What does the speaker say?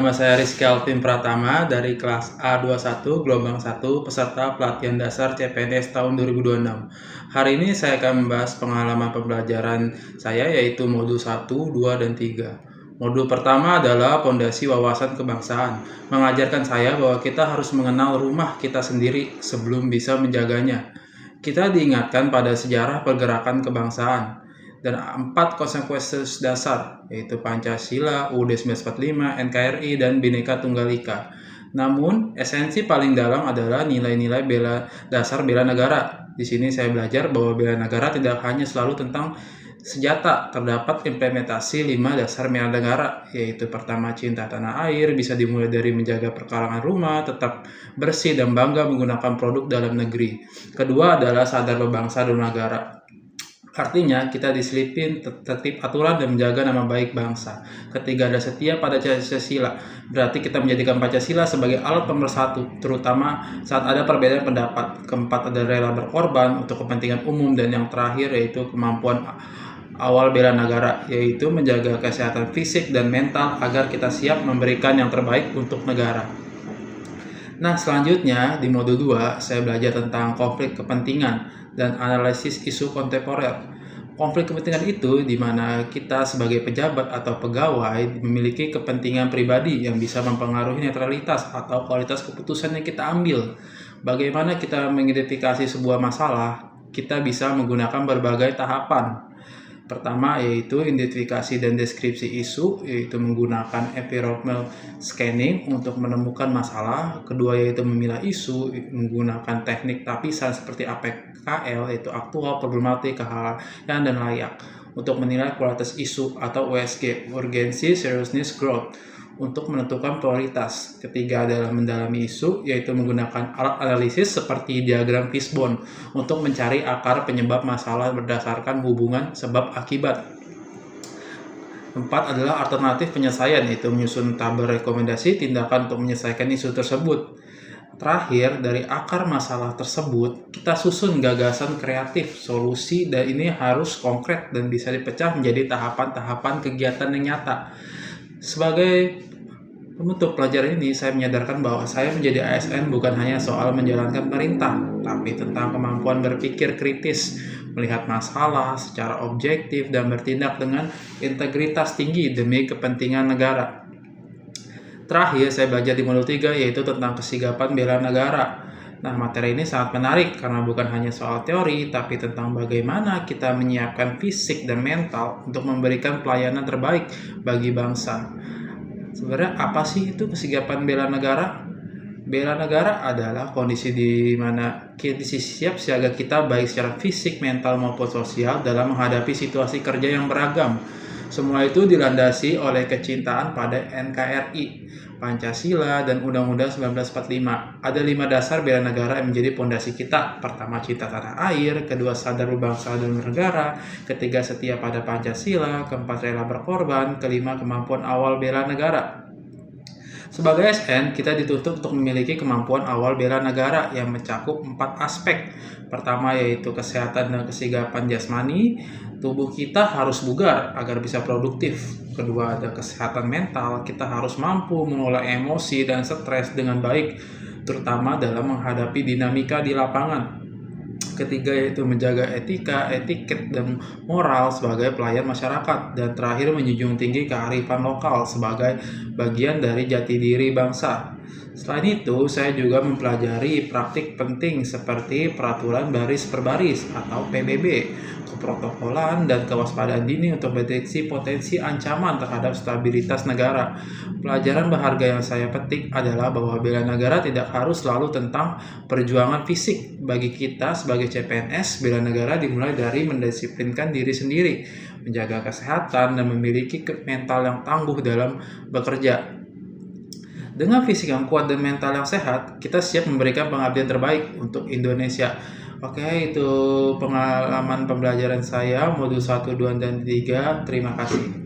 nama saya Rizky Alvin Pratama dari kelas A21 Gelombang 1 peserta pelatihan dasar CPNS tahun 2026. Hari ini saya akan membahas pengalaman pembelajaran saya yaitu modul 1, 2, dan 3. Modul pertama adalah Pondasi Wawasan Kebangsaan, mengajarkan saya bahwa kita harus mengenal rumah kita sendiri sebelum bisa menjaganya. Kita diingatkan pada sejarah pergerakan kebangsaan dan 4 konsekuensi dasar, yaitu Pancasila, UUD 1945, NKRI, dan Bhinneka Tunggal Ika. Namun, esensi paling dalam adalah nilai-nilai dasar bela negara. Di sini saya belajar bahwa bela negara tidak hanya selalu tentang senjata. Terdapat implementasi 5 dasar bela negara, yaitu pertama, cinta tanah air, bisa dimulai dari menjaga perkarangan rumah, tetap bersih dan bangga menggunakan produk dalam negeri. Kedua adalah sadar berbangsa dan negara. Artinya, kita diselipin tertib aturan dan menjaga nama baik bangsa. Ketiga, ada setia pada Pancasila. Berarti kita menjadikan Pancasila sebagai alat pemersatu, terutama saat ada perbedaan pendapat. Keempat, ada rela berkorban untuk kepentingan umum. Dan yang terakhir, yaitu kemampuan awal bela negara, yaitu menjaga kesehatan fisik dan mental agar kita siap memberikan yang terbaik untuk negara. Nah, selanjutnya di modul 2, saya belajar tentang konflik kepentingan dan analisis isu kontemporer. Konflik kepentingan itu di mana kita sebagai pejabat atau pegawai memiliki kepentingan pribadi yang bisa mempengaruhi netralitas atau kualitas keputusan yang kita ambil. Bagaimana kita mengidentifikasi sebuah masalah? Kita bisa menggunakan berbagai tahapan. Pertama yaitu identifikasi dan deskripsi isu, yaitu menggunakan environmental scanning untuk menemukan masalah. Kedua yaitu memilah isu menggunakan teknik tapisan seperti APKL, yaitu aktual, problematik, kehalalan, dan layak. Untuk menilai kualitas isu atau USG, urgency, seriousness, growth, untuk menentukan prioritas. Ketiga adalah mendalami isu, yaitu menggunakan alat analisis seperti diagram fishbone untuk mencari akar penyebab masalah berdasarkan hubungan sebab akibat. Empat adalah alternatif penyelesaian, yaitu menyusun tabel rekomendasi tindakan untuk menyelesaikan isu tersebut. Terakhir, dari akar masalah tersebut, kita susun gagasan kreatif, solusi, dan ini harus konkret dan bisa dipecah menjadi tahapan-tahapan kegiatan yang nyata. Sebagai penutup pelajaran ini, saya menyadarkan bahwa saya menjadi ASN bukan hanya soal menjalankan perintah, tapi tentang kemampuan berpikir kritis, melihat masalah secara objektif, dan bertindak dengan integritas tinggi demi kepentingan negara. Terakhir, saya belajar di modul 3, yaitu tentang kesigapan bela negara. Nah, materi ini sangat menarik karena bukan hanya soal teori, tapi tentang bagaimana kita menyiapkan fisik dan mental untuk memberikan pelayanan terbaik bagi bangsa. Sebenarnya apa sih itu kesigapan bela negara? Bela negara adalah kondisi di mana kita siap siaga kita baik secara fisik, mental, maupun sosial dalam menghadapi situasi kerja yang beragam. Semua itu dilandasi oleh kecintaan pada NKRI, Pancasila, dan Undang-Undang 1945. Ada 5 dasar bela negara yang menjadi pondasi kita. Pertama, cinta tanah air. Kedua, sadar berbangsa dan bernegara. Ketiga, setia pada Pancasila. Keempat, rela berkorban. Kelima, kemampuan awal bela negara. Sebagai SN, kita dituntut untuk memiliki kemampuan awal bela negara yang mencakup 4 aspek. Pertama yaitu kesehatan dan kesigapan jasmani. Tubuh kita harus bugar agar bisa produktif. Kedua ada kesehatan mental, kita harus mampu mengelola emosi dan stres dengan baik, terutama dalam menghadapi dinamika di lapangan. Ketiga yaitu menjaga etika, etiket, dan moral sebagai pelayan masyarakat. Dan terakhir menjunjung tinggi kearifan lokal sebagai bagian dari jati diri bangsa. Selain itu, saya juga mempelajari praktik penting seperti peraturan baris per baris atau PBB, keprotokolan, dan kewaspadaan dini untuk mendeteksi potensi ancaman terhadap stabilitas negara. Pelajaran berharga yang saya petik adalah bahwa bela negara tidak harus selalu tentang perjuangan fisik. Bagi kita sebagai CPNS, bela negara dimulai dari mendisiplinkan diri sendiri, menjaga kesehatan, dan memiliki mental yang tangguh dalam bekerja. Dengan fisik yang kuat dan mental yang sehat, kita siap memberikan pengabdian terbaik untuk Indonesia. Oke, itu pengalaman pembelajaran saya modul 1, 2, dan 3. Terima kasih.